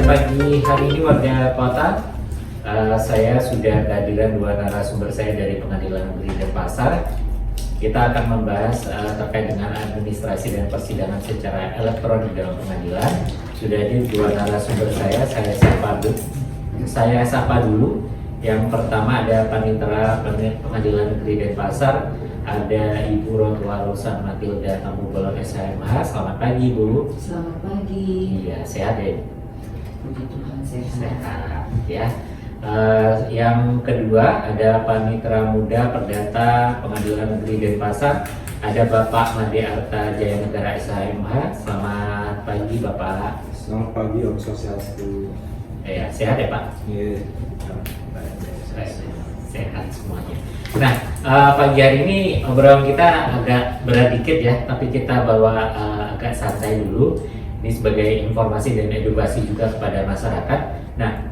Pagi hari ini warga kota, saya sudah kehadiran dua narasumber saya dari Pengadilan Negeri Denpasar. Kita akan membahas terkait dengan administrasi dan persidangan secara elektronik dalam pengadilan. Sudah hadir dua narasumber saya sapa dulu. Yang pertama ada Panitera Pengadilan Negeri Denpasar, ada Ibu Rotwa Rosan Matilda Tambubolon SHMH. Selamat pagi, Bu. Selamat pagi. Iya, sehat ya? Puji Tuhan Sehat ya. Yang kedua ada Panitera Muda Perdata Pengadilan Negeri Denpasar, ada Bapak Made Arta Jaya Negara SHMH. Selamat pagi Bapak. Selamat pagi, Om Swastiastu. Ya, sehat ya Pak? Iya. Sehat semuanya. Nah, pagi hari ini obrolan kita agak berat dikit ya, tapi kita bawa agak santai dulu. Ini sebagai informasi dan edukasi juga kepada masyarakat. Nah,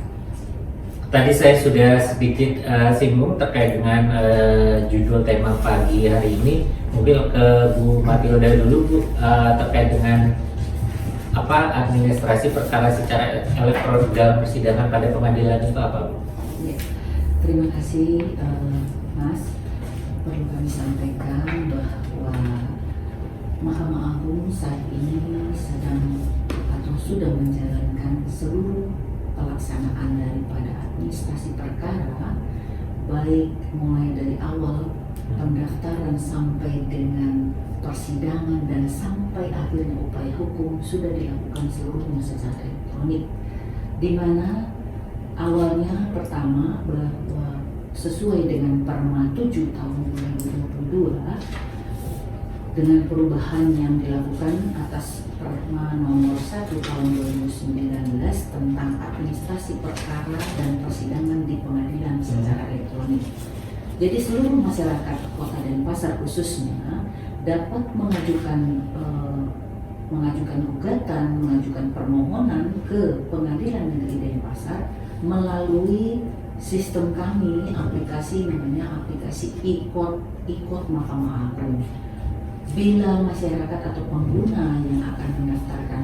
tadi saya sudah sedikit singgung terkait dengan judul tema pagi hari ini. Mungkin ke Bu Matilda dulu, Bu, terkait dengan apa administrasi perkara secara elektronik dalam persidangan pada pengadilan itu apa, Bu? Ya, terima kasih Mas. Perlu kami sampaikan bahwa Mahkamah Agung saat ini sedang atau sudah menjalankan seluruh pelaksanaan daripada administrasi perkara, baik mulai dari awal pendaftaran sampai dengan persidangan dan sampai akhirnya upaya hukum sudah dilakukan seluruhnya secara elektronik, di mana awalnya pertama bahwa sesuai dengan Perma 7 tahun 2022 dengan perubahan yang dilakukan atas Perma nomor 1 tahun 2019 tentang administrasi perkara dan persidangan di pengadilan secara elektronik. Jadi seluruh masyarakat Kota Denpasar khususnya dapat mengajukan gugatan, mengajukan permohonan ke Pengadilan Negeri Denpasar melalui sistem kami, aplikasi namanya aplikasi e-court Mahkamah Agung. Bila masyarakat atau pengguna yang akan mendaftarkan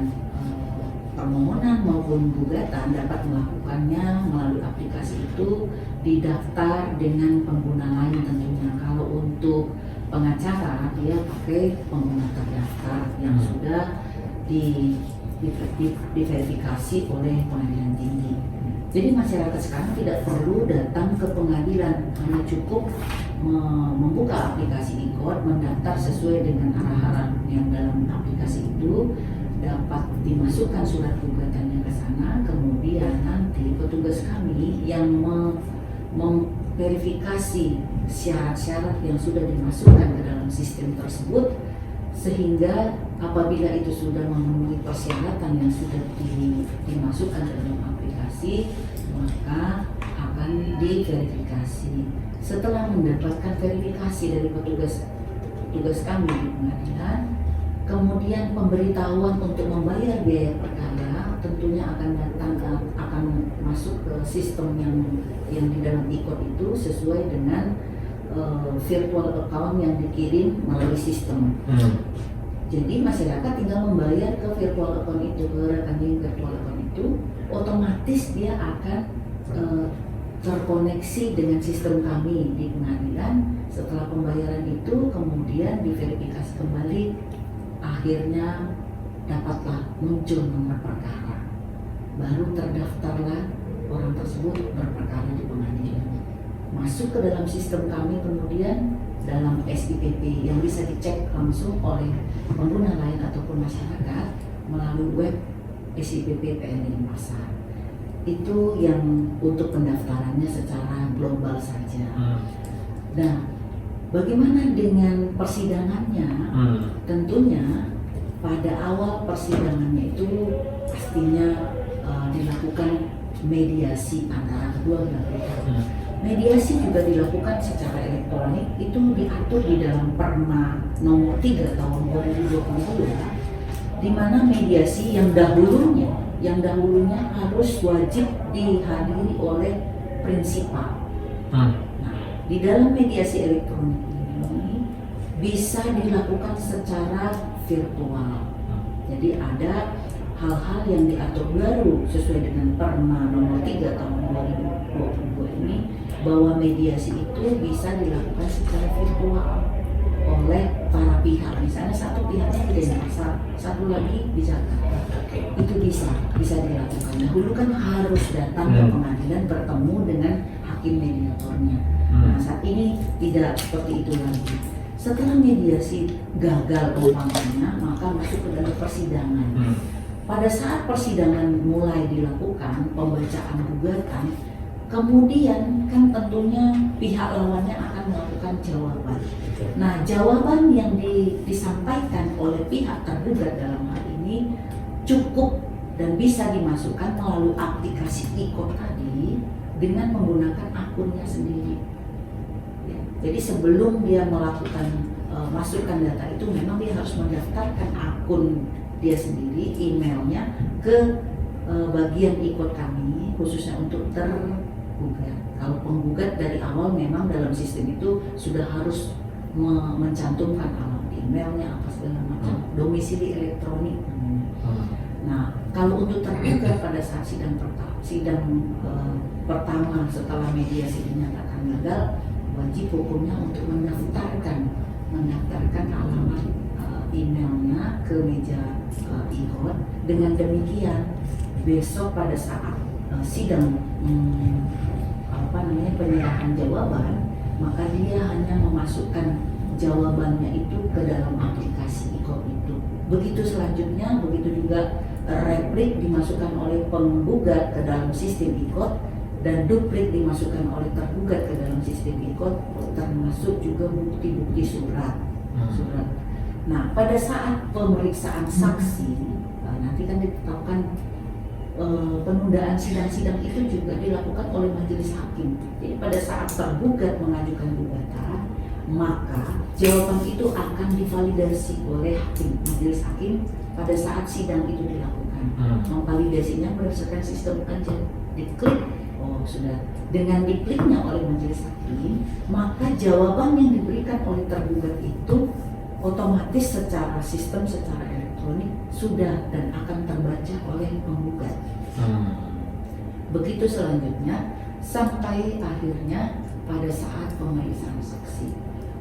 permohonan maupun gugatan dapat melakukannya melalui aplikasi itu, didaftar dengan pengguna lain tentunya. Kalau untuk pengacara dia pakai pengguna terdaftar yang sudah diverifikasi oleh Pengadilan Tinggi. Jadi masyarakat sekarang tidak perlu datang ke pengadilan, hanya cukup membuka aplikasi e-court, mendaftar sesuai dengan arahan yang dalam aplikasi itu, dapat dimasukkan surat gugatannya ke sana, kemudian nanti petugas kami yang memverifikasi syarat-syarat yang sudah dimasukkan ke dalam sistem tersebut, sehingga apabila itu sudah memenuhi persyaratan yang sudah dimasukkan ke dalam aplikasi, maka akan diverifikasi. Setelah mendapatkan verifikasi dari petugas kami di pengadilan, kemudian pemberitahuan untuk membayar biaya perkara tentunya akan masuk ke sistem yang di dalam e-court itu sesuai dengan virtual account yang dikirim melalui sistem. Jadi masyarakat tinggal membayar ke virtual account itu, ke rekening virtual account itu, otomatis dia akan terkoneksi dengan sistem kami di pengadilan. Setelah pembayaran itu kemudian diverifikasi kembali, akhirnya dapatlah muncul nomor perkara, baru terdaftarlah orang tersebut berperkara di pengadilan. Masuk ke dalam sistem kami kemudian dalam SIPP yang bisa dicek langsung oleh pengguna lain ataupun masyarakat melalui web SIPP PN Denpasar. Itu yang untuk pendaftarannya secara global saja. Nah, bagaimana dengan persidangannya? Tentunya pada awal persidangannya itu pastinya dilakukan mediasi antara kedua belah pihak. Mediasi juga dilakukan secara elektronik, itu diatur di dalam Perma nomor 3 tahun 2022, di mana mediasi yang dahulunya harus wajib dihadiri oleh prinsipal. Nah, di dalam mediasi elektronik ini bisa dilakukan secara virtual. Jadi ada hal-hal yang diatur baru sesuai dengan Perma nomor 3 tahun 2022 ini, bahwa mediasi itu bisa dilakukan secara virtual oleh para pihak. Misalnya satu pihaknya di Denpasar, satu lagi di Jakarta. Itu bisa dilakukan. Dahulu kan harus datang ke pengadilan bertemu dengan hakim mediatornya. Nah, saat ini tidak seperti itu lagi. Setelah mediasi gagal umpamanya, maka masuk ke dalam persidangan. Pada saat persidangan mulai dilakukan, pembacaan gugatan, kemudian kan tentunya pihak lawannya akan melakukan jawaban. Nah, jawaban yang disampaikan oleh pihak tergugat dalam hal ini cukup dan bisa dimasukkan melalui aplikasi e-court tadi dengan menggunakan akunnya sendiri. Ya, jadi sebelum dia melakukan masukkan data itu, memang dia harus mendaftarkan akun dia sendiri, emailnya ke bagian e-court kami khususnya untuk tergugat. Kalau penggugat dari awal memang dalam sistem itu sudah harus mencantumkan alamat emailnya apa segala macam, domisili elektronik namanya. Nah, kalau untuk tergugat pada saat sidang pertama setelah mediasi dinyatakan gagal, wajib hukumnya untuk mendaftarkan alamat emailnya ke meja e-court. Dengan demikian besok pada saat sidang penyerahan jawaban, maka dia hanya memasukkan jawabannya itu ke dalam aplikasi e-court itu. Begitu selanjutnya, begitu juga replik dimasukkan oleh penggugat ke dalam sistem e-court dan duplik dimasukkan oleh tergugat ke dalam sistem e-court, termasuk juga bukti-bukti surat. Nah, pada saat pemeriksaan saksi, nanti kan ditetapkan penundaan sidang-sidang itu juga dilakukan oleh majelis hakim. Jadi pada saat tergugat mengajukan gugatan, maka jawaban itu akan divalidasi oleh hakim, majelis hakim pada saat sidang itu dilakukan. Memvalidasinya berdasarkan sistem aja, diklik, oh sudah. Dengan dikliknya oleh majelis hakim, maka jawaban yang diberikan oleh tergugat itu otomatis secara sistem, secara elektronik sudah dan akan terbaca oleh penggugat. Begitu selanjutnya sampai akhirnya pada saat pemeriksaan saksi.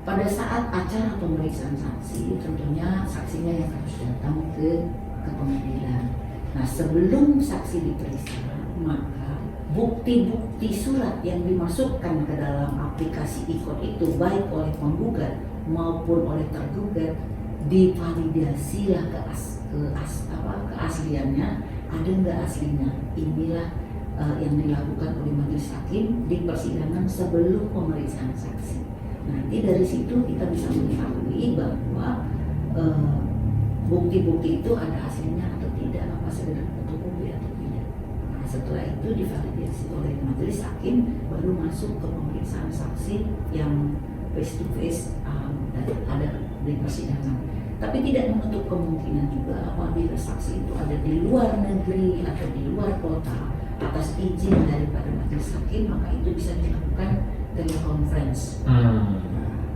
Pada saat acara pemeriksaan saksi, tentunya saksinya yang harus datang ke pengadilan. Nah, sebelum saksi diperiksa, maka bukti-bukti surat yang dimasukkan ke dalam aplikasi e-court itu, baik oleh penggugat maupun oleh tergugat, divalidasilah keasliannya, ada nggak aslinya. Inilah yang dilakukan oleh majelis hakim di persidangan sebelum pemeriksaan saksi. Nanti dari situ kita bisa mengetahui bahwa bukti-bukti itu ada aslinya atau tidak, apa sekedar fotokopi atau tidak. Nah, setelah itu divalidasi oleh majelis hakim, baru masuk ke pemeriksaan saksi yang face to face dan ada di persidangan. Tapi tidak menutup kemungkinan juga apabila saksi itu ada di luar negeri atau di luar kota atas izin daripada majelis hakim, maka itu bisa dilakukan teleconference.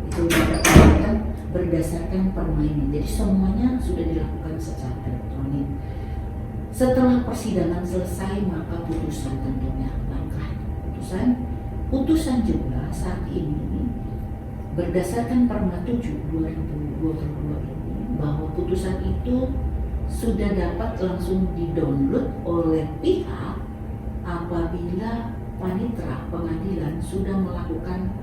Itu dikatakan berdasarkan permainan. Jadi semuanya sudah dilakukan secara elektronik. Setelah persidangan selesai, maka putusan tentunya langkah putusan juga saat ini berdasarkan Perma 7 2022 ini, bahwa putusan itu sudah dapat langsung di-download oleh pihak apabila panitera pengadilan sudah melakukan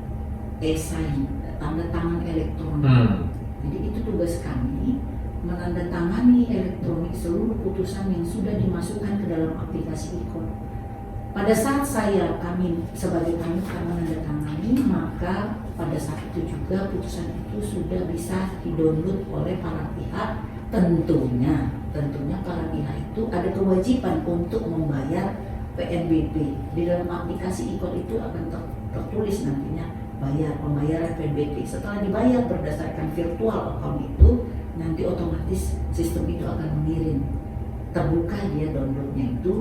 e-sign, tanda tangan elektronik. Jadi itu tugas kami, menandatangani elektronik seluruh putusan yang sudah dimasukkan ke dalam aplikasi e-court. Pada saat kami sebagai panitera menandatangani, maka pada saat itu juga putusan itu sudah bisa di-download oleh para pihak. Tentunya para pihak itu ada kewajiban untuk membayar PNBP. Di dalam aplikasi e-court itu akan tertulis nantinya pembayaran PNBP. Setelah dibayar berdasarkan virtual account itu, nanti otomatis sistem itu akan mengirim. Terbuka dia downloadnya itu,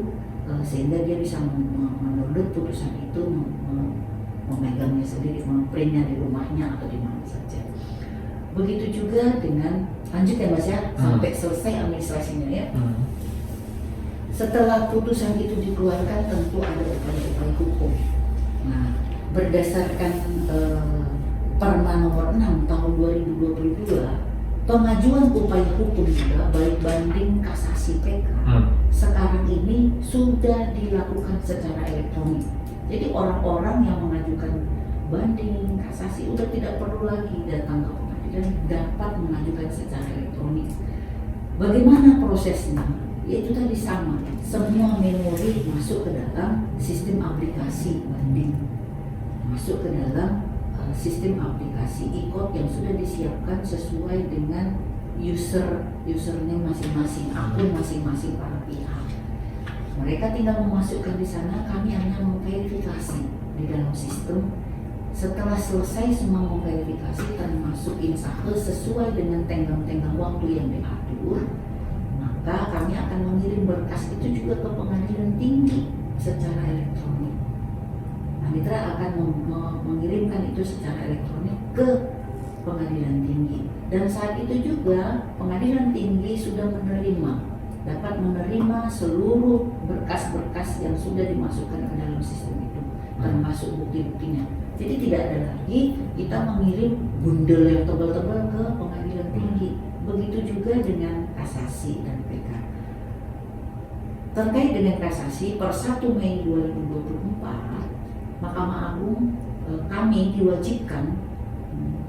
sehingga dia bisa mendownload putusan itu, memegangnya sendiri, memprintnya di rumahnya atau di mana saja. Begitu juga dengan lanjut ya Mas ya, sampai selesai administrasinya ya. Setelah putusan itu dikeluarkan, tentu ada upaya-upaya hukum. Nah, berdasarkan Perma nomor 6 tahun 2022, pengajuan upaya hukum juga baik banding, kasasi, PK sekarang ini sudah dilakukan secara elektronik. Jadi orang-orang yang mengajukan banding, kasasi udah tidak perlu lagi datang ke pengadilan, dapat mengajukan secara elektronik. Bagaimana prosesnya? Yaitu tadi sama, semua memori masuk ke dalam sistem aplikasi banding, masuk ke dalam sistem aplikasi e-court yang sudah disiapkan sesuai dengan username masing-masing, akun masing-masing para pihak. Mereka tinggal memasukkan di sana, kami hanya memverifikasi di dalam sistem. Setelah selesai semua memverifikasi termasuk insahke sesuai dengan tenggang-tenggang waktu yang diatur, maka kami akan mengirim berkas itu juga ke pengadilan tinggi secara elektronik. Panitera akan mengirimkan itu secara elektronik ke pengadilan tinggi, dan saat itu juga pengadilan tinggi sudah dapat menerima seluruh berkas-berkas yang sudah dimasukkan ke dalam sistem itu, termasuk bukti-buktinya. Jadi tidak ada lagi kita mengirim bundel yang tebal-tebal ke pengadilan tinggi. Begitu juga dengan kasasi dan PK. Terkait dengan kasasi, per 1 Mei 2024, Mahkamah Agung kami diwajibkan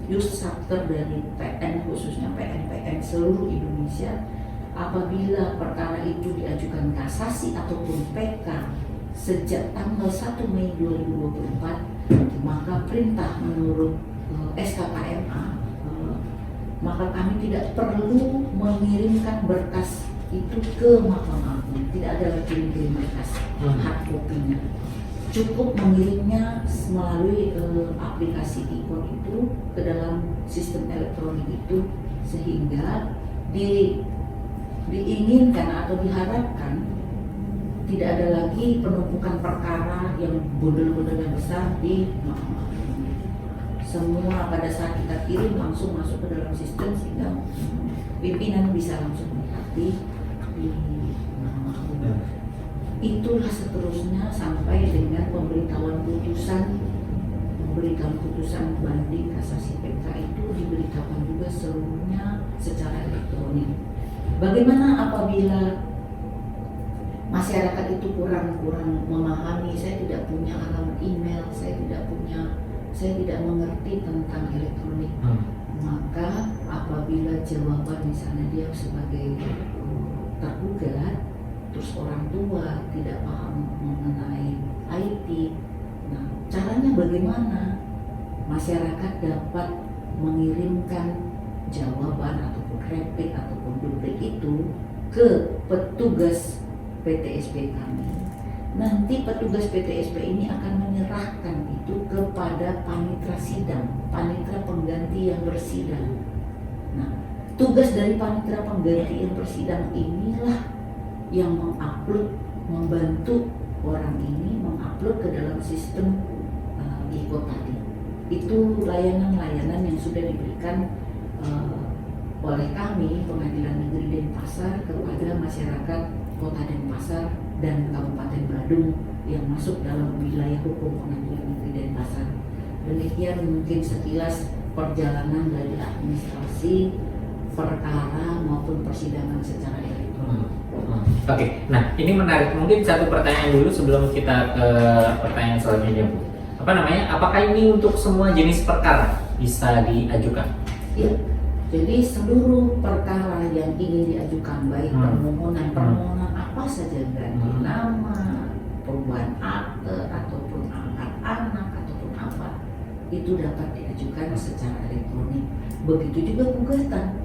Yusakter dari PN, khususnya PN seluruh Indonesia, apabila perkara itu diajukan kasasi ataupun PK sejak tanggal 1 Mei 2024, maka perintah menurut SKKMA, maka kami tidak perlu mengirimkan berkas itu ke Mahkamah Agung. Tidak ada lagi mengirim berkas hard copy-nya. Cukup mengirimnya melalui aplikasi e-court itu ke dalam sistem elektronik itu, sehingga diinginkan atau diharapkan tidak ada lagi penumpukan perkara yang bundel-bundel yang besar di Mahkamah Agung. Semua pada saat kita kirim langsung masuk ke dalam sistem, sehingga pimpinan bisa langsung melihat di Mahkamah Agung. Itulah seterusnya sampai dengan pemberitahuan putusan banding, kasasi, PK itu diberitakan juga seluruhnya secara elektronik. Bagaimana apabila masyarakat itu kurang memahami, saya tidak punya alamat email, saya tidak mengerti tentang elektronik, maka apabila jawaban misalnya dia sebagai tergugat, terus orang tua tidak paham mengenai IT, nah caranya bagaimana masyarakat dapat mengirimkan jawaban ataupun replik ataupun duplik itu ke petugas PTSP kami. Nanti petugas PTSP ini akan menyerahkan itu kepada panitera sidang, panitera pengganti yang bersidang. Nah, tugas dari panitera pengganti yang bersidang inilah yang membantu orang ini mengupload ke dalam sistem e-court tadi. Itu layanan-layanan yang sudah diberikan oleh kami Pengadilan Negeri Denpasar kepada masyarakat Kota Denpasar dan Kabupaten Badung yang masuk dalam wilayah hukum Pengadilan Negeri Denpasar. Demikian mungkin sekilas perjalanan dari administrasi perkara maupun persidangan secara elektronik. Oke, nah ini menarik. Mungkin satu pertanyaan dulu sebelum kita ke pertanyaan selanjutnya, Bu. Apa namanya? Apakah ini untuk semua jenis perkara bisa diajukan? Ya, jadi seluruh perkara yang ingin diajukan, baik permohonan apa saja, ganti nama, perubahan akte, ataupun angkat anak, ataupun apa, itu dapat diajukan secara elektronik. Begitu juga gugatan.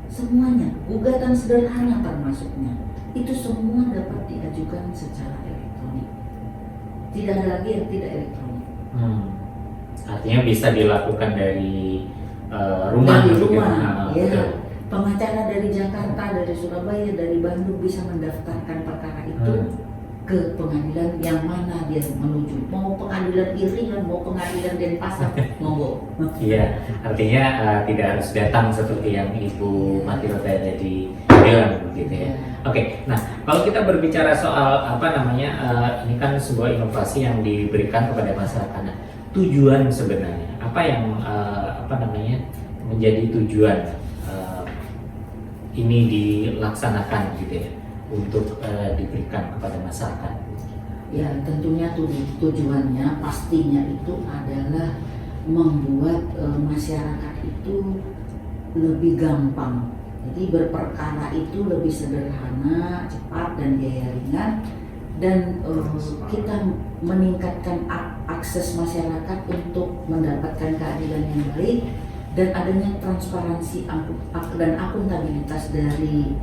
Semuanya, gugatan sederhana termasuknya, itu semua dapat diajukan secara elektronik. Tidak ada lagi yang tidak elektronik. Artinya bisa dilakukan dari rumah. Dari gitu rumah, kan? ya. Betul. Pengacara dari Jakarta, dari Surabaya, dari Bandung bisa mendaftarkan perkara itu ke pengadilan yang mana dia menuju. Mau pengadilan Iringan, mau pengadilan Denpasar, monggo. Iya, artinya tidak harus datang seperti yang Ibu Matilda tadi bilang begitu ya. Oke, nah kalau kita berbicara soal apa namanya, ini kan sebuah inovasi yang diberikan kepada masyarakat. Nah, tujuan sebenarnya apa yang apa namanya menjadi tujuan ini dilaksanakan gitu ya untuk diberikan kepada masyarakat? Ya, tentunya tujuannya pastinya itu adalah membuat masyarakat itu lebih gampang. Jadi berperkara itu lebih sederhana, cepat dan biaya ringan, dan kita meningkatkan akses masyarakat untuk mendapatkan keadilan yang baik dan adanya transparansi dan akuntabilitas dari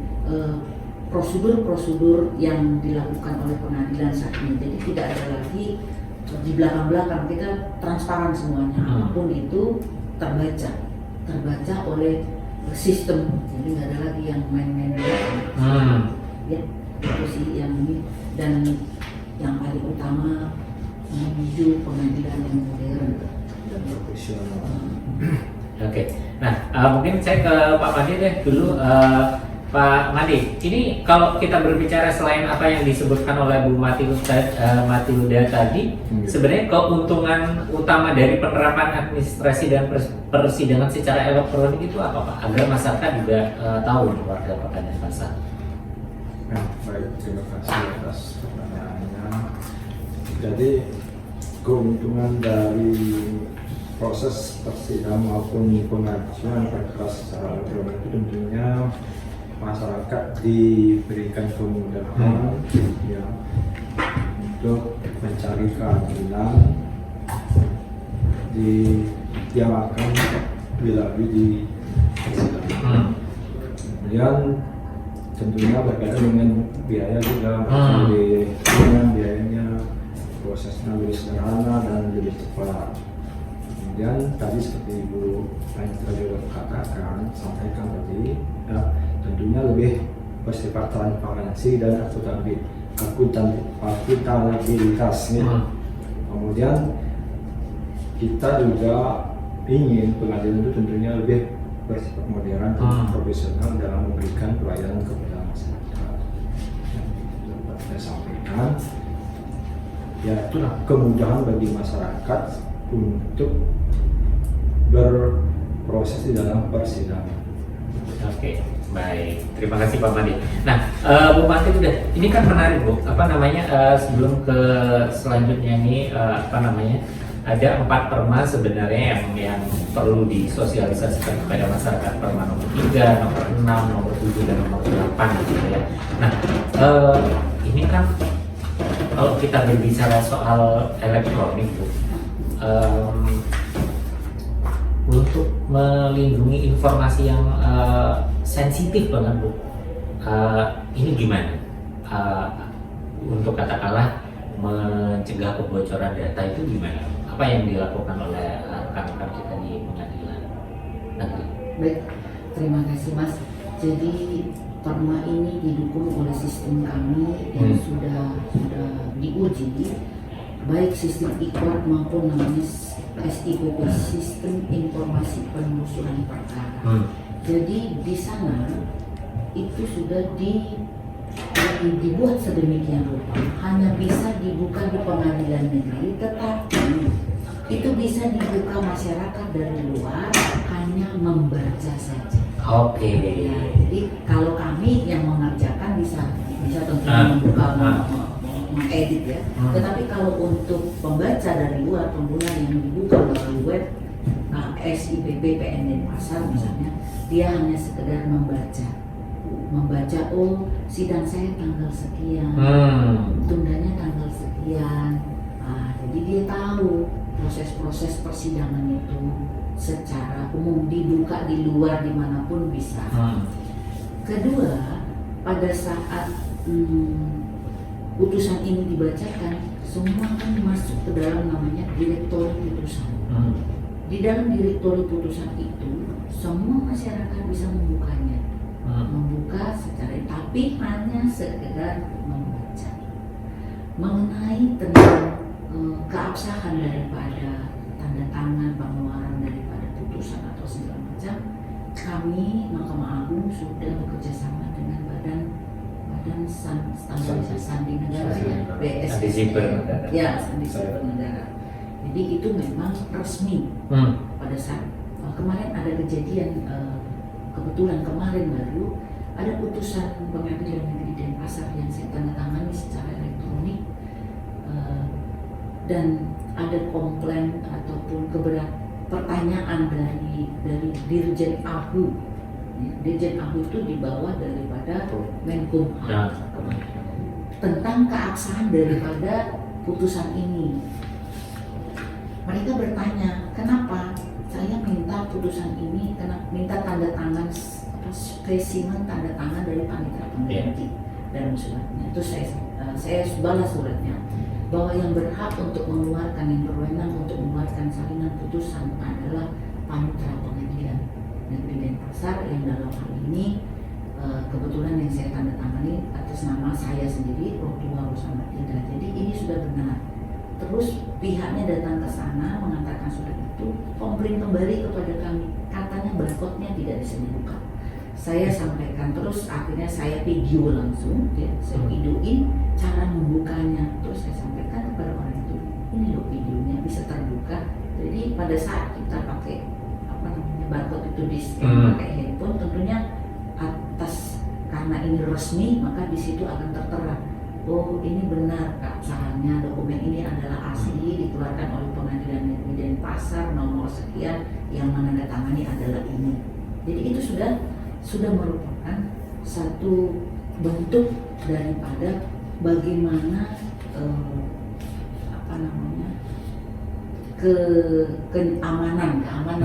prosedur-prosedur yang dilakukan oleh pengadilan saat ini. Jadi tidak ada lagi di belakang-belakang, kita transparan semuanya, apapun itu terbaca oleh sistem. Jadi nggak ada lagi yang main-main ya, itu sih yang ini. Dan yang paling utama menuju pengadilan yang modern dan profesional. Oke, nah mungkin saya ke Pak Madi deh dulu. Pak Madi, ini kalau kita berbicara selain apa yang disebutkan oleh Bu Matilda tadi, sebenarnya keuntungan utama dari penerapan administrasi dan persidangan secara elektronik itu apa, Pak? Agar masyarakat juga tahu warga Kota Denpasar. Nah, baik, terima kasih atas pertanyaannya. Jadi keuntungan dari proses persidangan maupun pengajuan perkara secara elektronik itu tentunya masyarakat diberikan kemudahan ya, untuk mencari keadilan yang akan dilalui di persidangan. Kemudian tentunya berkaitan dengan biaya juga, dengan biayanya prosesnya lebih sederhana dan lebih cepat. Kemudian tadi seperti Ibu Matilda juga katakan, sampaikan tadi, ya, tentunya lebih bersifat transparansi dan akuntabilitas. Kemudian kita juga ingin pengadilan itu tentunya lebih bersifat modern dan profesional dalam memberikan pelayanan kepada masyarakat. Yang dapat saya sampaikan, ya itulah kemudahan bagi masyarakat untuk berproses di dalam persidangan. Oke, baik. Terima kasih Pak Madi. Nah, Bu Matilda, ini kan menarik Bu. Apa namanya? Sebelum ke selanjutnya ini, apa namanya? Ada 4 perma sebenarnya yang perlu disosialisasikan kepada masyarakat. Perma nomor 3, nomor 6, nomor 7, dan nomor 8 gitu ya. Nah, ini kan kalau kita berbicara soal elektronik Bu, untuk melindungi informasi yang sensitif banget Bu, ini gimana? Untuk katakanlah mencegah kebocoran data itu gimana? Apa yang dilakukan oleh rekan-rekan kita di pengadilan negeri? Baik, terima kasih Mas. Jadi perma ini didukung oleh sistem kami yang sudah diuji, baik sistem IQAD maupun namanya SIPP, Sistem Informasi Penelusuran Perkara. Jadi di sana itu sudah dibuat sedemikian rupa, hanya bisa dibuka di pengadilan negeri, tetapi itu bisa dibuka masyarakat dari luar hanya membaca saja. Oke. Ya, jadi kalau kami yang mengerjakan bisa tentunya membuka, mengedit ya. Tetapi kalau untuk pembaca dari luar, pengguna yang dibuka melalui web SIPB PN Denpasar misalnya, dia hanya sekedar membaca oh sidang saya tanggal sekian, tundanya tanggal sekian. Jadi dia tahu proses-proses persidangan itu secara umum dibuka di luar dimanapun bisa. Kedua, pada saat putusan ini dibacakan, semua kan masuk ke dalam namanya direktori putusan. Di dalam direktori putusan itu, semua masyarakat bisa membukanya, membuka secara, tapi hanya sekedar membaca. Mengenai tentang keabsahan daripada tanda tangan pengeluaran daripada putusan atau segala macam, kami Mahkamah Agung sudah bekerja sama dengan Badan Standarisasi Sandi Negara ya, BSSN. Ya, Sandi Siber Negara. Jadi itu memang resmi. Pada saat kemarin ada kejadian, kebetulan kemarin baru ada putusan Pengadilan Negeri Denpasar yang saya tanda tangani secara elektronik, dan ada komplain ataupun pertanyaan dari Dirjen AHU. Dirjen AHU itu di bawah daripada Menkumham tentang keabsahan daripada putusan ini. Mereka bertanya, kenapa saya minta putusan ini, minta tanda tangan, spesimen tanda tangan dari panitera pengganti dalam suratnya. Itu saya balas suratnya bahwa yang berhak untuk mengeluarkan, yang berwenang untuk mengeluarkan salinan putusan adalah panitera pengadilan negeri Denpasar, yang dalam hal ini kebetulan yang saya tanda tangani atas nama saya sendiri, Rohtua Rosamatida. Jadi ini sudah benar. Terus pihaknya datang ke sana mengatakan surat itu, komplain kembali kepada kami, katanya barcode-nya tidak bisa dibuka. Saya sampaikan terus, akhirnya saya video langsung, ya, saya videoin cara membukanya. Terus saya sampaikan kepada orang itu, ini loh videonya bisa terbuka. Jadi pada saat kita pakai barcode itu di scan pakai handphone, tentunya atas karena ini resmi maka di situ akan tertera, oh ini benar keabsahannya, dokumen ini adalah asli, dikeluarkan oleh Pengadilan Negeri Denpasar nomor sekian, yang menandatangani adalah ini. Jadi itu sudah merupakan satu bentuk daripada bagaimana keamanan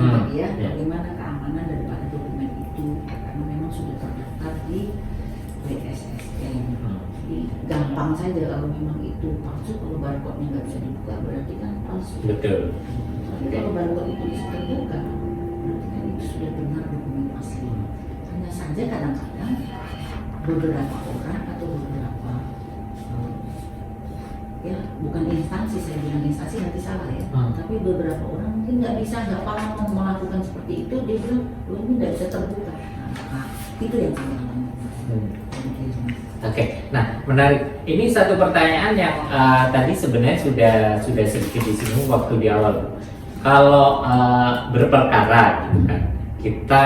tadi ya, bagaimana keamanan daripada dokumen itu, karena memang sudah terdaftar di BSSN. Jadi gampang saja kalau memang itu palsu, kalau barcode-nya nggak bisa dibuka berarti kan palsu. Betul. Tapi kalau barcode itu bisa terbuka, berarti kan itu sudah benar dokumen asli. Hanya saja kadang-kadang beberapa orang atau beberapa ya bukan instansi, saya bilang instansi nanti salah ya, tapi beberapa orang mungkin nggak paham mau melakukan seperti itu, dia bilang oh, ini nggak bisa terbuka. Nah, itu yang kami alami. Oke, nah menarik. Ini satu pertanyaan yang tadi sebenarnya sudah sedikit disinggung waktu di awal. Kalau berperkara gitu kan, kita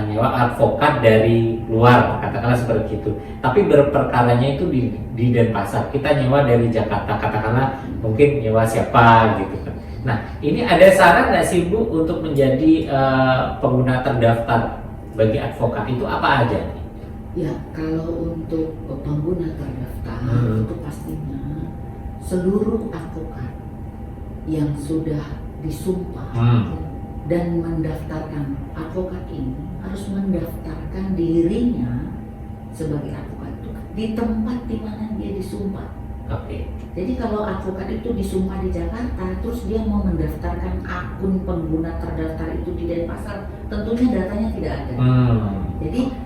nyewa advokat dari luar, katakanlah seperti itu. Tapi berperkaranya itu di Denpasar, kita nyewa dari Jakarta, katakanlah mungkin nyewa siapa gitu kan. Nah, ini ada saran nggak sih Bu untuk menjadi pengguna terdaftar bagi advokat itu apa aja? Ya, kalau untuk pengguna terdaftar itu pastinya seluruh advokat yang sudah disumpah dan mendaftarkan advokat ini harus mendaftarkan dirinya sebagai advokat itu di tempat di mana dia disumpah. Oke. Jadi kalau advokat itu disumpah di Jakarta, terus dia mau mendaftarkan akun pengguna terdaftar itu di Denpasar, tentunya datanya tidak ada. Jadi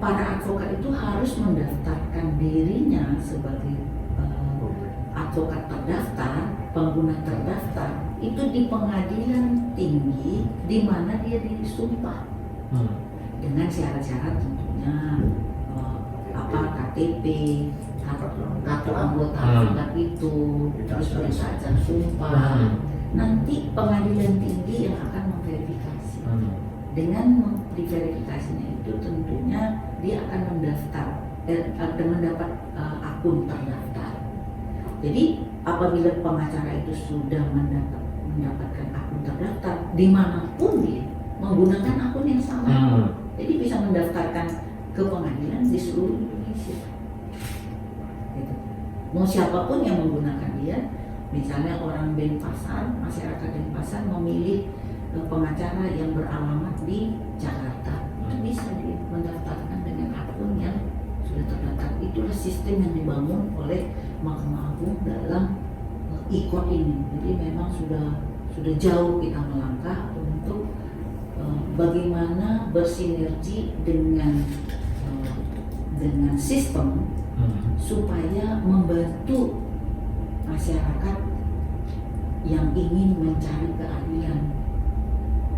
para advokat itu harus mendaftarkan dirinya sebagai advokat terdaftar, pengguna terdaftar itu di pengadilan tinggi di mana dia disumpah. dengan syarat-syarat tentunya KTP, kartu anggota anggota itu, terus berdasarkan sumpah. Nanti pengadilan tinggi yang akan memverifikasi. Dengan diverifikasinya itu tentunya dia akan mendaftar dan mendapat akun terdaftar. Jadi apabila pengacara itu sudah mendapatkan akun terdaftar dimanapun dia menggunakan akun yang sama, jadi bisa mendaftarkan ke pengadilan di seluruh Indonesia. Gitu. Mau siapapun yang menggunakan dia, misalnya orang Denpasar, masyarakat Denpasar memilih pengacara yang beralamat di Jakarta, itu bisa mendaftarkan dengan akun yang sudah terdaftar. Itulah sistem yang dibangun oleh Mahkamah Agung dalam ICOT ini. Jadi memang sudah jauh kita melangkah untuk bagaimana bersinergi dengan sistem supaya membantu masyarakat yang ingin mencari keadilan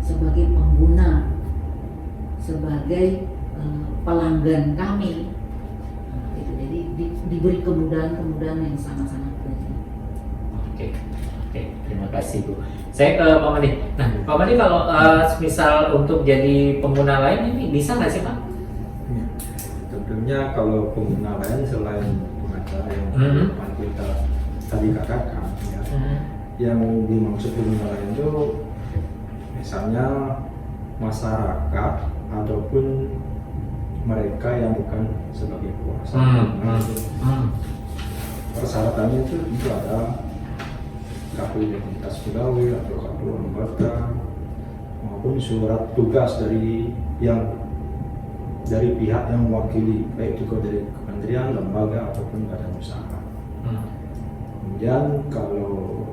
sebagai pengguna, sebagai pelanggan kami. Jadi diberi kemudahan-kemudahan yang sangat-sangat penting. Oke, terima kasih Bu. Saya ke Pak Madi. Nah, Pak Madi kalau misal untuk jadi pengguna lain ini bisa nggak sih Pak? Tentunya kalau pengguna lain selain pengacara yang kita tadi katakan, ya, yang dimaksud pengguna lain itu misalnya masyarakat ataupun mereka yang bukan sebagai kuasa. Persyaratannya itu ada kartu identitas pegawai atau kartu anggota maupun surat tugas dari pihak yang mewakili, baik itu dari kementerian, lembaga ataupun badan usaha. Kemudian kalau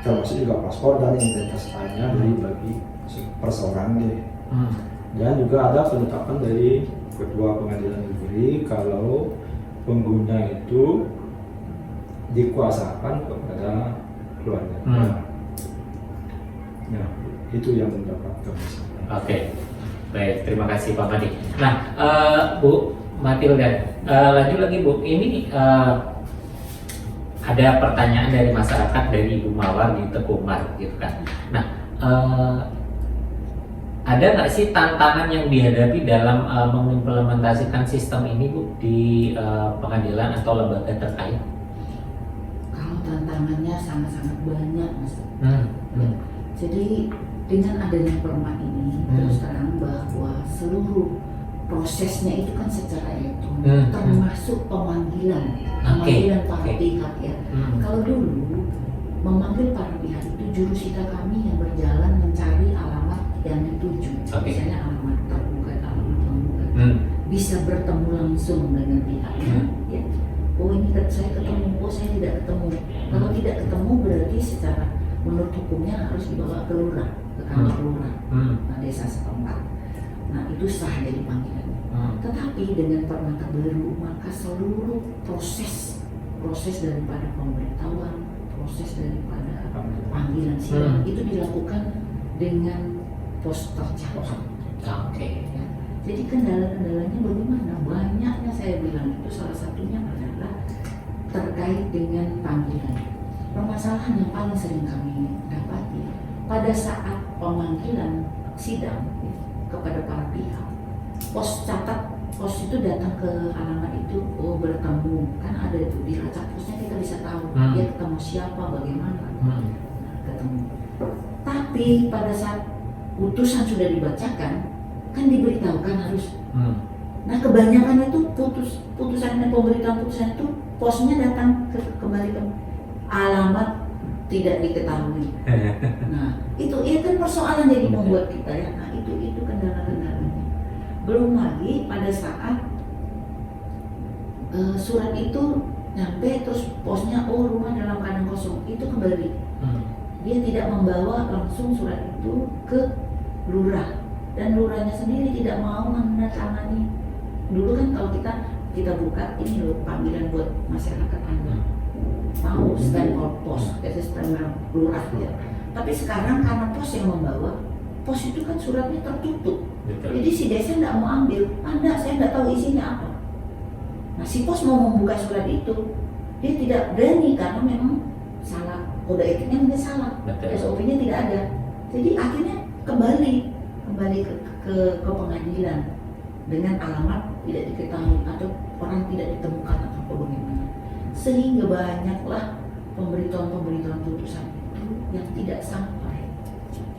termasuk juga paspor dan identitas lainnya dari bagi perseorangan. Dan juga ada penetapan dari Ketua Pengadilan Negeri kalau pengguna itu dikuasakan kepada keluarga. Ya, itu yang mendapat kami. Oke, baik, terima kasih Pak Madi. Nah, Bu Matilda, lanjut lagi Bu, ini ada pertanyaan dari masyarakat dari Ibu Mawar di Tekumar gitu kan. Nah, ada nggak sih tantangan yang dihadapi dalam mengimplementasikan sistem ini Bu di pengadilan atau lembaga terkait? Kalau tantangannya sangat-sangat banyak Mas. Jadi dengan adanya perma ini terus terang bahwa seluruh prosesnya itu kan secara elektronik, termasuk pemanggilan para pihak ya. Kalau dulu memanggil para pihak itu jurusita kami yang berjalan mencari alamat yang dituju, misalnya alamat tergugat, alamat penggugat, bisa bertemu langsung dengan pihaknya. Ya. Oh ini saya ketemu, oh saya tidak ketemu. Kalau tidak ketemu berarti secara menurut hukumnya harus dibawa ke lurah, ke kantor lurah, desa setempat. Nah itu sah jadi panggilan. Tetapi dengan perma terbaru maka seluruh proses daripada pemberitahuan, proses daripada panggilan sidang itu dilakukan dengan pos tercatat. Ya. Jadi kendala-kendalanya bagaimana? Banyaknya saya bilang itu salah satunya adalah terkait dengan panggilan. Permasalahan yang paling sering kami dapati pada saat pemanggilan sidang kepada para pihak, pos itu datang ke alamat itu, oh bertemu, kan ada itu di lacak posnya kita bisa tahu dia ketemu siapa, bagaimana, ketemu. Tapi pada saat putusan sudah dibacakan, kan diberitahukan harus. Nah kebanyakan itu putusan dan pemberitaan putusan itu posnya datang kembali ke alamat tidak diketahui. Nah itu kan persoalan jadi membuat kita ya. Nah itu kendala-kendalanya. Belum lagi pada saat surat itu nyampe terus posnya rumah dalam keadaan kosong, itu kembali. Dia tidak membawa langsung surat itu ke lurah dan lurahnya sendiri tidak mau menandatangani. Dulu kan kalau kita buka ini loh panggilan buat masyarakat Anda, mau stempel pos, itu stempel lurah ya. Tapi sekarang karena pos yang membawa, pos itu kan suratnya tertutup. Betul. Jadi si desa nggak mau ambil, enggak, saya nggak tahu isinya apa. Nah si pos mau membuka surat itu, dia tidak berani karena memang salah, kode etiknya mungkin salah, Betul. SOP-nya tidak ada. Jadi akhirnya kembali ke pengadilan dengan alamat tidak diketahui atau orang tidak ditemukan atau bagaimana. Sehingga banyaklah pemberitahuan putusan itu yang tidak sampai.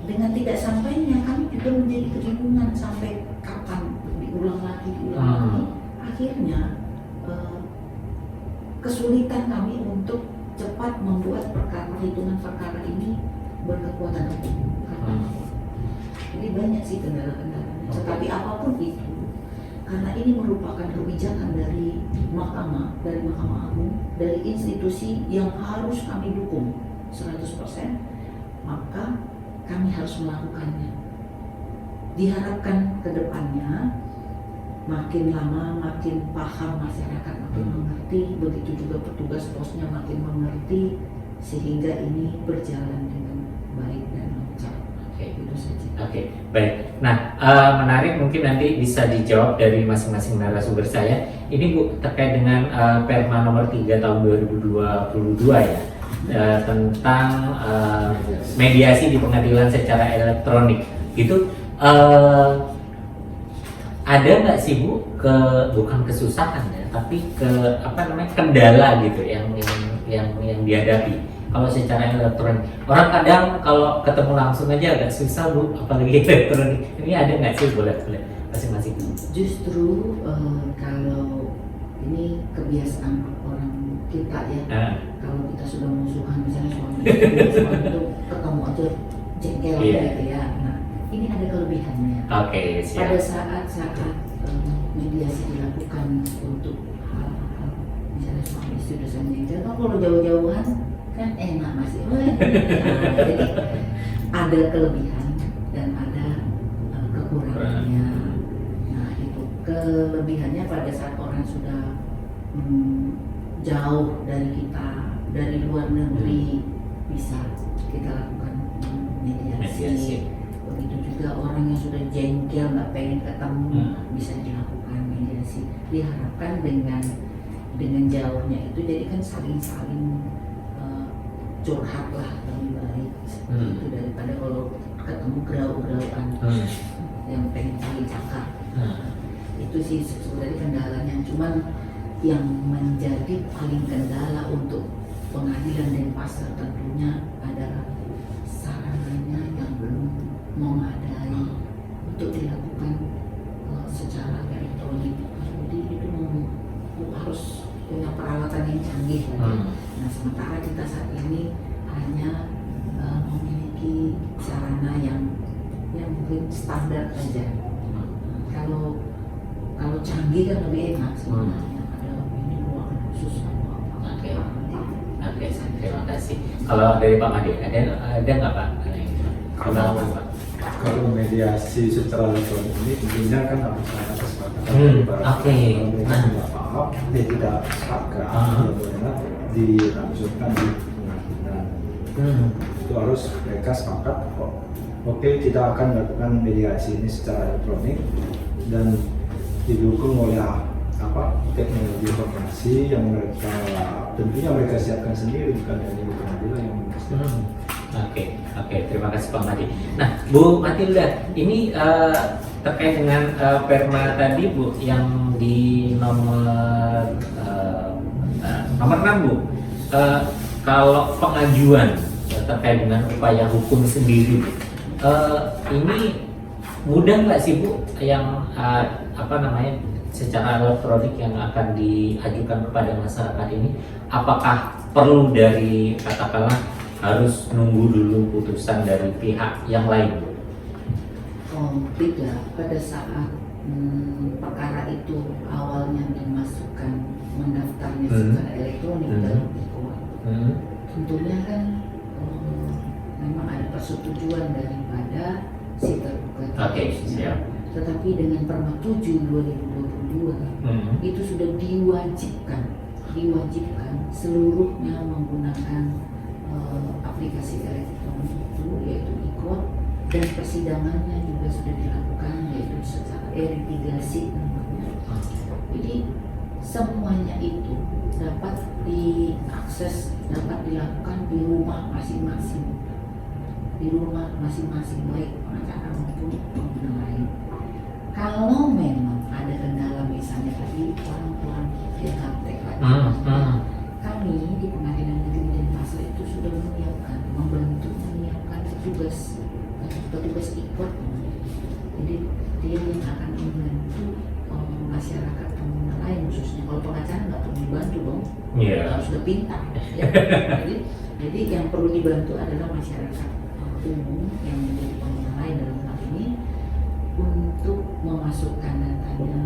Dengan tidak sampainya kami juga menjadi kebingungan sampai kapan diulang lagi. Akhirnya kesulitan kami untuk cepat membuat perhitungan perkara ini berkekuatan hukum. Jadi banyak sih kendala-kendalanya. Tetapi apapun itu, karena ini merupakan kebijakan dari Mahkamah Agung, dari institusi yang harus kami dukung 100%, maka kami harus melakukannya. Diharapkan ke depannya makin lama makin paham masyarakat, makin mengerti, begitu juga petugas posnya makin mengerti, sehingga ini berjalan dengan baik dan lancar. Itu saja. Oke, baik. Nah, menarik, mungkin nanti bisa dijawab dari masing-masing narasumber saya. Ini Bu, terkait dengan Perma nomor 3 tahun 2022 ya, tentang mediasi di pengadilan secara elektronik. Gitu, ada nggak sih Bu, bukan kesusahan ya, tapi kendala gitu yang dihadapi kalau secara elektronik? Orang kadang kalau ketemu langsung aja agak susah Bu, apalagi elektronik. Ini ada nggak sih, boleh masing-masing? Justru kalau ini kebiasaan orang kita ya, kalau kita sudah musuhan, misalnya suami itu ketemu aja jengkel gitu ya. Nah, ini ada kelebihannya. Siap. Pada saat mediasi dilakukan untuk hal-hal misalnya suami istri sudah jengkel, kalau jauh-jauhan kan enak masih. Jadi ada kelebihan dan ada kekurangannya. Nah itu kelebihannya pada saat orang sudah jauh dari kita, dari luar negeri, bisa kita lakukan mediasi. Begitu juga orang yang sudah jengkel nggak pengen ketemu, bisa dilakukan mediasi. Diharapkan dengan jauhnya itu jadi kan saling curhat lah, lebih baik itu daripada kalau ketemu gerau-gerauan yang pengen saling cakap. Itu sih sebenarnya kendalanya. Cuman yang menjadi paling kendala untuk pengadilan dan pasar tentunya adalah sarananya yang belum memadai untuk dilakukan secara elektronik. Jadi itu harus punya peralatan yang canggih lagi. Nah sementara kita saat ini hanya memiliki sarana yang mungkin standar saja. Kalau canggih kan lebih enak sebenarnya. Ada ini ruangan khusus atau apa. Oke, terima kasih. Kalau dari Pak Made, ada nggak Pak? Kalau mediasi secara elektronik ini tentunya kan harus ada kesepakatan. Maaf, dia tidak sepakat, dilangsungkan di pengadilan. Itu harus mereka sepakat kok. Oke, kita akan melakukan mediasi ini secara elektronik dan didukung oleh teknologi informasi yang tentunya mereka siapkan sendiri, bukan dari pengadilan yang mengizinkan. Oke, terima kasih Pak Made. Nah, Bu Matilda, ini terkait dengan Perma tadi Bu, yang di nomor 6 Bu, kalau pengajuan terkait dengan upaya hukum sendiri, ini mudah nggak sih Bu, yang secara elektronik yang akan diajukan kepada masyarakat ini? Apakah perlu dari katakanlah harus nunggu dulu putusan dari pihak yang lain? Tidak. Pada saat perkara itu awalnya dimasukkan mendaftarnya secara elektronik dalam e-court, tentunya kan memang ada persetujuan daripada si tergugat. Siap. Tetapi dengan Perma 7 2022 itu sudah diwajibkan seluruhnya menggunakan aplikasi elektronik itu, yaitu e-court, dan persidangannya juga sudah dilakukan, yaitu secara e-litigasi namanya. Jadi semuanya itu dapat diakses, dapat dilakukan di rumah masing-masing, baik pengacara maupun pengguna lain. Kalau memang ada kendala, misalnya tadi orang yang gaptek lagi, kami di Pengadilan Negeri Denpasar itu sudah membantu menyiapkan petugas ikut. Jadi dia yang akan membantu masyarakat pengguna lain, khususnya kalau pengacara nggak perlu dibantu dong, harus sudah pintar. Ya. Jadi yang perlu dibantu adalah masyarakat umum yang menjadi pengguna lain dalam hal ini untuk memasukkan datanya,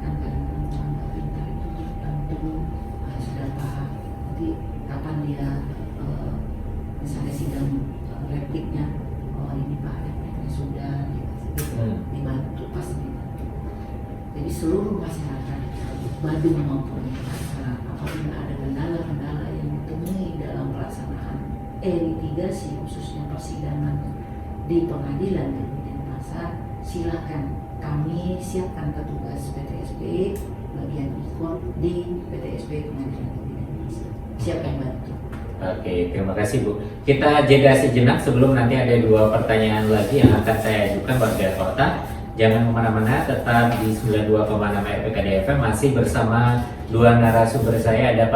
kan karena orang nggak pintar itu dibantu sudah paham. Nanti kapan dia misalnya sidang repliknya, ini Pak repliknya sudah dibantu, pasti dibantu. Jadi seluruh masyarakat Badung maupun masyarakat, apabila ada kendala-kendala yang ditemui dalam pelaksanaan e-litigasi khususnya persidangan di Pengadilan Negeri Denpasar, silakan kami siapkan petugas PTSP bagian ikut di PTSP Pengadilan Negeri Denpasar. Siap membantu. Oke, terima kasih Bu. Kita jeda sejenak sebelum nanti ada 2 pertanyaan lagi yang akan saya ajukan warga kota. Jangan kemana-mana, tetap di 92,6 RPKD FM masih bersama 2 narasumber saya. Ada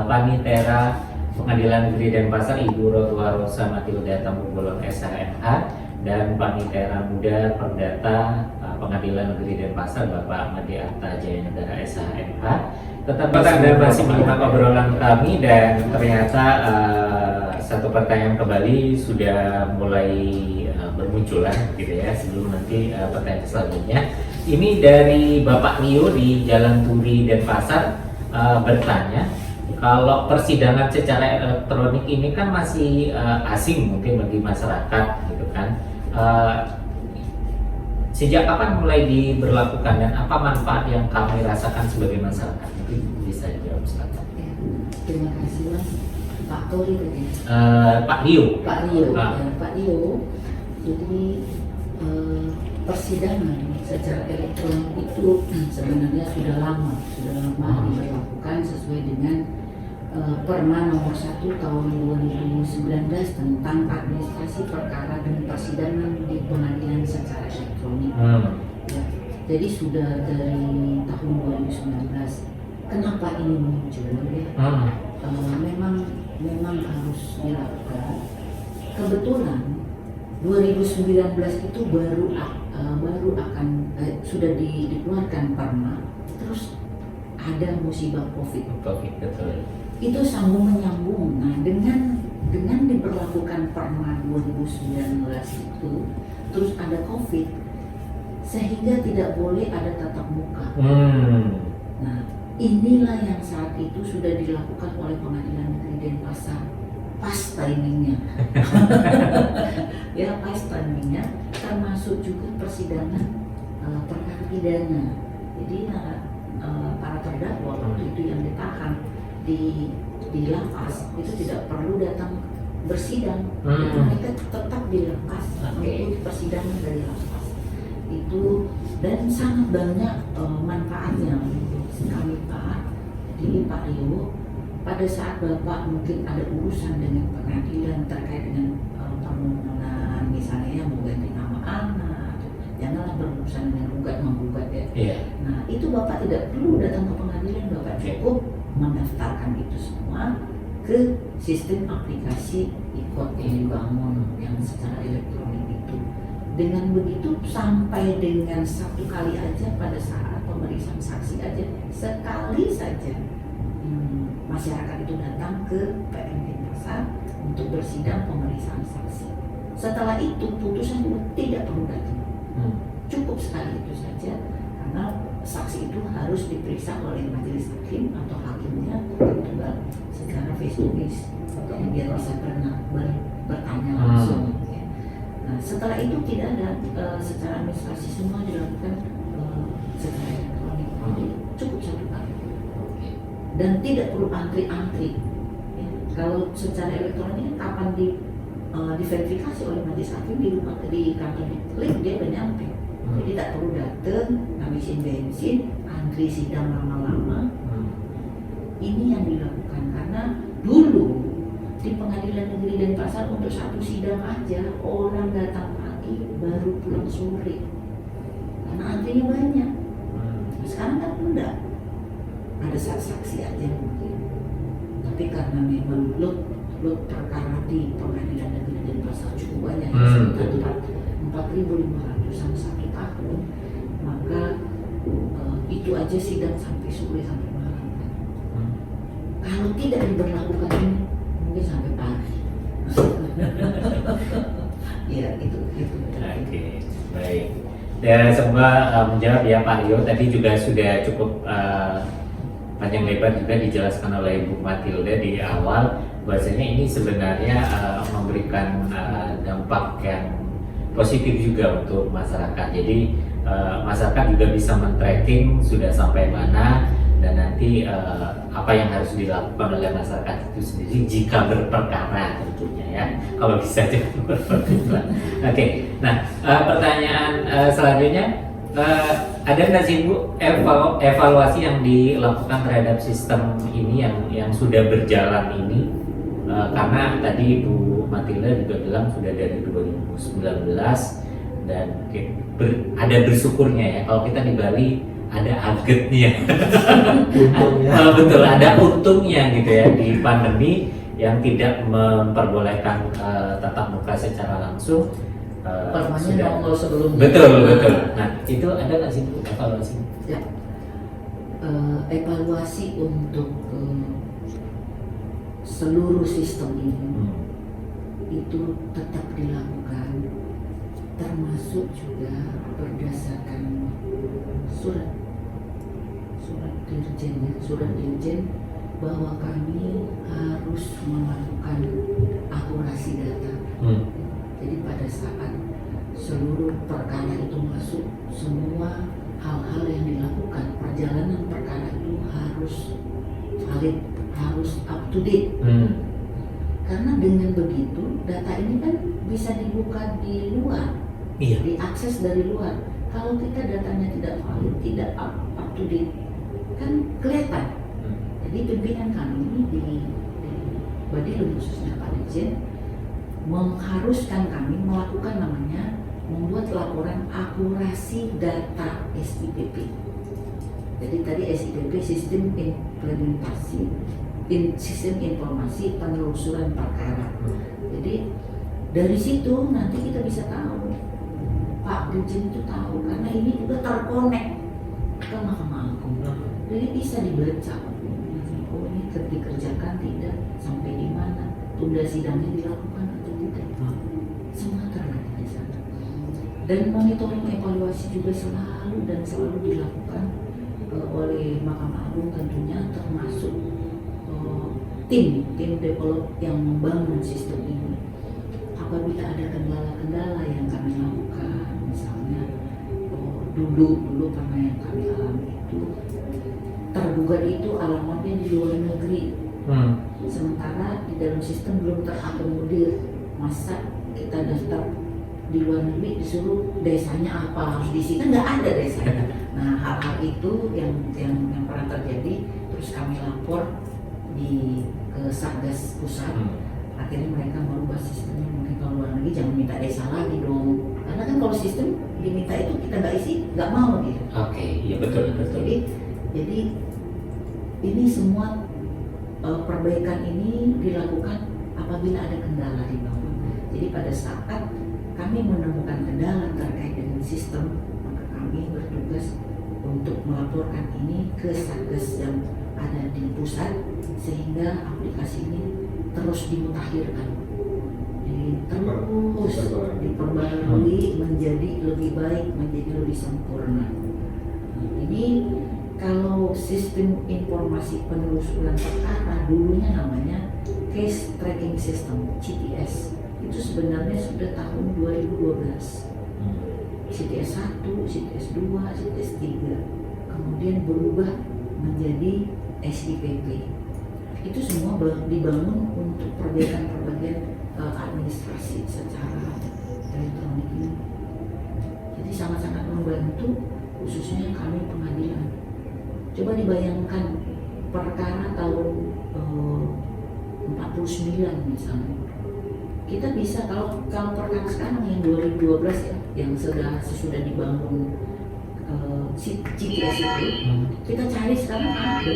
Panitera Pengadilan Negeri Denpasar Ibu Rotua Rosa Matilda Tambubolon SHMH dan Panitera Muda Perdata Pengadilan Negeri Denpasar Bapak Ahmadi Arta Jayanegara SHMH. Tetap dan masih menyimak obrolan kami, dan ternyata satu pertanyaan kembali sudah mulai bermunculan gitu ya, sebelum nanti pertanyaan selanjutnya. Ini dari Bapak Rio di Jalan Turi Denpasar bertanya, kalau persidangan secara elektronik ini kan masih asing mungkin bagi masyarakat gitu kan. Sejak kapan mulai diberlakukan dan apa manfaat yang kami rasakan sebagai masyarakat? Mungkin bisa dijawab sekarang. Ya, terima kasih Mas. Pak Tori tadi. Pak Rio. Pak Rio. Ya, Pak Rio. Jadi persidangan secara elektronik itu sebenarnya sudah lama diberlakukan sesuai dengan Perma nomor 1 tahun 2019 tentang administrasi perkara dan persidangan di pengadilan secara elektronik. Ya, jadi sudah dari tahun 2019. Kenapa ini muncul ya? Memang harus dilakukan. Kebetulan 2019 itu baru akan sudah dikeluarkan Perma, terus ada musibah COVID. Betul. Itu sambung menyambung. Nah, dengan diberlakukan Perma 2019 itu, terus ada COVID, sehingga tidak boleh ada tatap muka. Nah, inilah yang saat itu sudah dilakukan oleh Pengadilan Negeri Denpasar. Pas timingnya. Ya, pas timingnya, termasuk juga persidangan perkara pidana. Jadi para terdakwa waktu itu yang ditahan di lapas itu tidak perlu datang bersidang, mereka tetap di lapas mengikuti persidangan dari lapas itu, dan sangat banyak manfaatnya kami Pak. Jadi Pak Rio, pada saat Bapak mungkin ada urusan dengan pengadilan terkait dengan permohonan misalnya mau ganti nama anak, janganlah berurusan dengan menggugat ya. Nah, itu Bapak tidak perlu datang ke pengadilan, Bapak cukup mendaftarkan itu semua ke sistem aplikasi IKOT yang dibangun yang secara elektronik itu. Dengan begitu sampai dengan 1 kali aja pada saat pemeriksaan saksi aja, sekali saja masyarakat itu datang ke PM Denpasar untuk bersidang pemeriksaan saksi. Setelah itu putusan juga tidak perlu datang. Cukup sekali itu saja, karena saksi itu harus diperiksa oleh majelis hakim atau hakimnya tunggal secara face to face, biar bisa bertanya langsung. Ya. Nah, setelah itu tidak ada secara administrasi, semua dilakukan secara elektronik. Jadi cukup 1 kali dan tidak perlu antri-antri. Ya. Kalau secara elektronik kapan diverifikasi oleh majelis hakim di rumah di kantor klik dia udah nyampe. Jadi tak perlu datang ngabisin bensin, antri sidang lama-lama. Ini yang dilakukan karena dulu di Pengadilan Negeri Denpasar untuk satu sidang aja orang datang pagi baru pulang sore karena antrinya banyak. Sekarang kan enggak, ada saksi aja mungkin. Tapi karena memang load perkara di Pengadilan Negeri Denpasar cukup banyak, sekitar 4.500 satu tahun, maka itu aja sidang sampai sore sampai malam. Kalau tidak diberlakukan ini mungkin sampai pagi. Ya itu. Oke, baik. Dan semua menjawab ya Pak Rio tadi juga sudah cukup panjang lebar juga dijelaskan oleh Ibu Matilda di awal bahwasanya ini sebenarnya memberikan dampak yang positif juga untuk masyarakat. Jadi masyarakat juga bisa men-tracking sudah sampai mana dan nanti apa yang harus dilakukan oleh masyarakat itu sendiri jika berperkara tentunya ya. Kalau bisa jangan berperkara. Oke. Nah, pertanyaan selanjutnya ada nggak sih Bu evaluasi yang dilakukan terhadap sistem ini yang sudah berjalan ini? Karena tadi Bu Matilda juga bilang sudah dari 2019 dan ada bersyukurnya ya kalau kita di Bali ada agetnya. Betul, ada untungnya gitu ya di pandemi yang tidak memperbolehkan tatap muka secara langsung. Permanya nongol sebelumnya. Betul. Nah itu ada nggak sih Bu evaluasi? Ya. Evaluasi untuk seluruh sistem ini itu tetap dilakukan, termasuk juga berdasarkan surat dirjen bahwa kami harus melakukan akurasi data. Jadi pada saat seluruh perkara itu masuk, semua hal-hal yang dilakukan perjalanan perkara itu harus valid, harus up to date. Karena dengan begitu data ini kan bisa dibuka di luar, diakses dari luar. Kalau kita datanya tidak valid, tidak up to date, kan kelihatan. Jadi pimpinan kami di Badilun khususnya Pak Dirjen mengharuskan kami melakukan namanya membuat laporan akurasi data SIPP. Jadi tadi SIPP sistem implementasi sistem informasi penelusuran perkara. Jadi dari situ nanti kita bisa tahu, Pak Dirjen itu tahu karena ini juga terkonek ke Mahkamah Agung. Jadi bisa dibaca, oh ini dikerjakan tidak, sampai di mana, tunda sidangnya dilakukan atau tidak, semua terlihat di sana. Dan monitoring evaluasi juga selalu dilakukan oleh Mahkamah Agung tentunya, termasuk tim develop yang membangun sistem ini. Apabila ada kendala-kendala yang kami lakukan, misalnya dulu pernah yang kami alami itu tergugat itu alamatnya di luar negeri, sementara di dalam sistem belum terakomodir. Masa kita daftar di luar negeri disuruh desanya apa, di sini nggak ada desanya. Nah hal-hal itu yang pernah terjadi, terus kami lapor ke Satgas pusat. Akhirnya mereka merubah sistemnya, mungkin kalau luar negeri jangan minta desa lagi dong, karena kan kalau sistem diminta itu kita nggak isi, nggak mau dia. Oke, iya betul. Jadi ini semua perbaikan ini dilakukan apabila ada kendala di bawah. Jadi pada saat kami menemukan kendala terkait dengan sistem, maka kami bertugas untuk melaporkan ini ke Satgas yang ada di pusat, sehingga aplikasi ini terus dimutakhirkan, jadi terus diperbarui menjadi lebih baik, menjadi lebih sempurna. Ini kalau sistem informasi penelusuran perkara dulunya namanya Case Tracking System (CTS), itu sebenarnya sudah tahun 2012. CTS 1, CTS 2, CTS 3, kemudian berubah menjadi SIPP. itu semua dibangun untuk perbaikan administrasi secara elektronik ini. Jadi sangat-sangat membantu khususnya kami pengadilan. Coba dibayangkan perkara tahun 49 misalnya. Kita bisa kalau perkara sekarang yang 2012 ya, yang sesudah dibangun CTS itu, kita cari sekarang ada.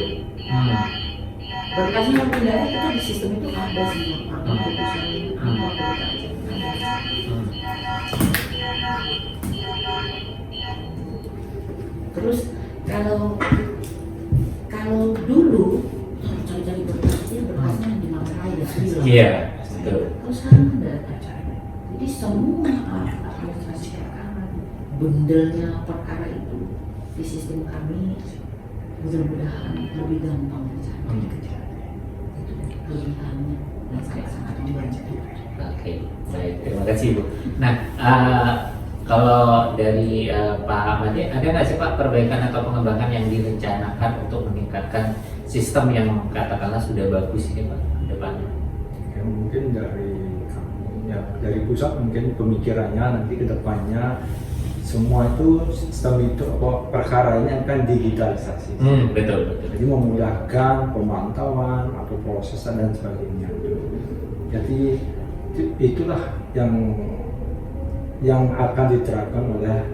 Berkasnya yang pindah kita di sistem itu ada semua, apa putusannya, apa perkara. Terus kalau dulu cari-cari berkasnya di Manggarai ya. Iya, betul. Kalau sekarang ada. Jadi semua administrasi perkara, bundelnya perkara itu di sistem kami, mudah-mudahan lebih gampang dicari. Itu kelebihannya dan sangat membantu. Oke, baik, terima kasih Bu. Nah, kalau dari Pak Ahmad, ada nggak sih Pak perbaikan atau pengembangan yang direncanakan untuk meningkatkan sistem yang katakanlah sudah bagus ini Pak ke depannya? Ya, mungkin dari kami, ya dari pusat mungkin pemikirannya nanti ke depannya semua itu sistem itu perkara ini akan digitalisasi. Betul. Jadi memudahkan pemantauan atau prosesan dan sebagainya. Jadi itulah yang akan diterapkan oleh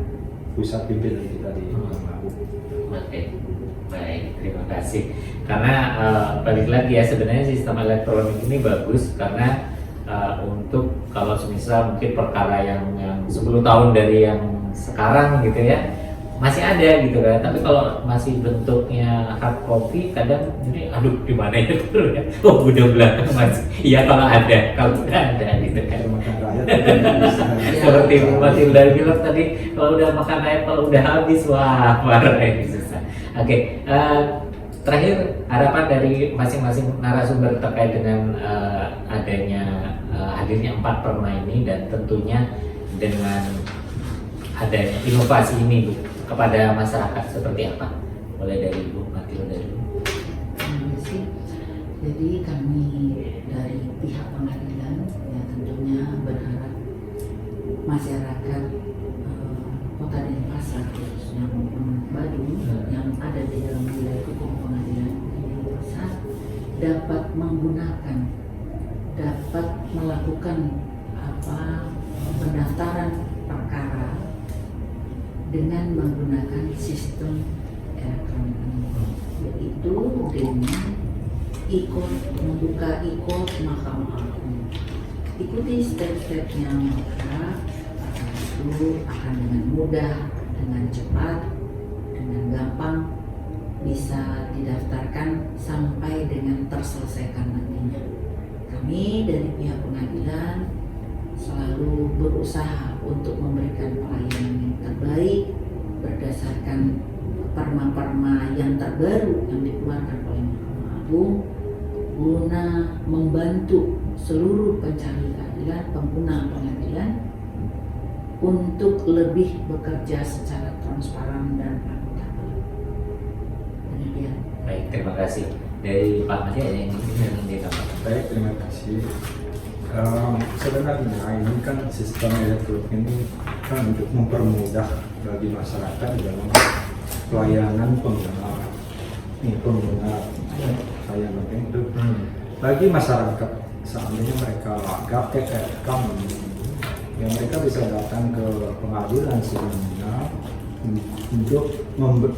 pusat pimpinan kita di Mahkamah Agung. Oke, baik, terima kasih. Karena balik lagi ya, sebenarnya sistem elektronik ini bagus karena untuk kalau semisal mungkin perkara yang 10 tahun dari yang sekarang gitu ya masih ada gitu kan, tapi kalau masih bentuknya hard copy kadang ini aduh di mana ya dulu ya, oh udah belakang masih iya kalau nggak ada gitu kan. Makan rakyat Seperti Bu Matilda bilang tadi, kalau udah makan ayam kalau udah habis wah marah ini susah. Oke, terakhir harapan dari masing-masing narasumber terkait dengan hadirnya 4 perma ini dan tentunya dengan adanya inovasi ini Bu kepada masyarakat seperti apa? Boleh dari Bu Matilda dulu. Terima kasih. Jadi kami dari pihak pengadilan ya tentunya berharap masyarakat Kota Denpasar khususnya maupun Badung yang ada di dalam wilayah hukum pengadilan Denpasar dapat melakukan pendaftaran perkara dengan menggunakan sistem elektronik yaitu dengan membuka ikut Mahkamah Agung. Ikuti step-stepnya maka itu akan dengan mudah, dengan cepat, dengan gampang bisa didaftarkan sampai dengan terselesaikan nantinya. Kami dari pihak pengadilan selalu berusaha untuk memberikan pelayanan yang terbaik berdasarkan perma-perma yang terbaru yang dikeluarkan oleh Mahkamah Agung guna membantu seluruh pencari keadilan, pengguna pengadilan untuk lebih bekerja secara transparan dan akuntabel. Demikian. Baik, terima kasih. Dari Pak Madi ada yang ingin ditambahkan? Baik, terima kasih. Sebenarnya ini kan sistem elektronik ini kan untuk mempermudah bagi masyarakat dalam pelayanan pengguna layanan itu. Bagi masyarakat seandainya mereka gaptek yang mereka bisa datang ke pengadilan sebelumnya untuk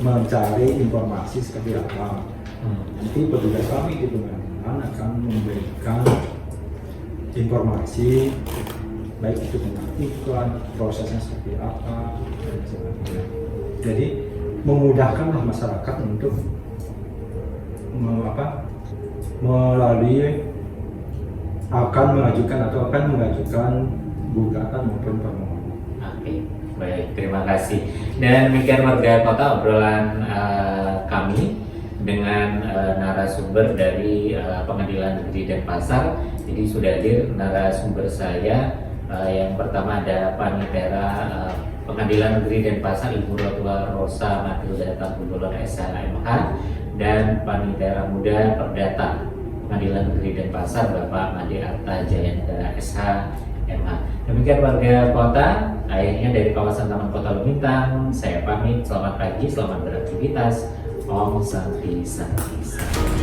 mencari informasi seperti apa. Nanti petugas kami di pengadilan akan memberikan informasi baik itu tentang iklan, prosesnya seperti apa dan sebagainya. Jadi memudahkanlah masyarakat untuk melalui akan mengajukan gugatan maupun permohonan. Oke, baik, terima kasih. Dan demikian warga kota obrolan kami dengan narasumber dari Pengadilan Negeri Denpasar. Jadi sudah hadir narasumber saya. Yang pertama ada Panitera Pengadilan Negeri Denpasar Ibu Rotua Rosa Matilda Tambulur SH MH dan Panitera Muda Perdata Pengadilan Negeri Denpasar, Bapak Made Arta Jayanda SH MH. Demikian warga kota, akhirnya dari kawasan Taman Kota Lumintang, saya pamit. Selamat pagi, selamat beraktivitas. Om Santi Santi Santi.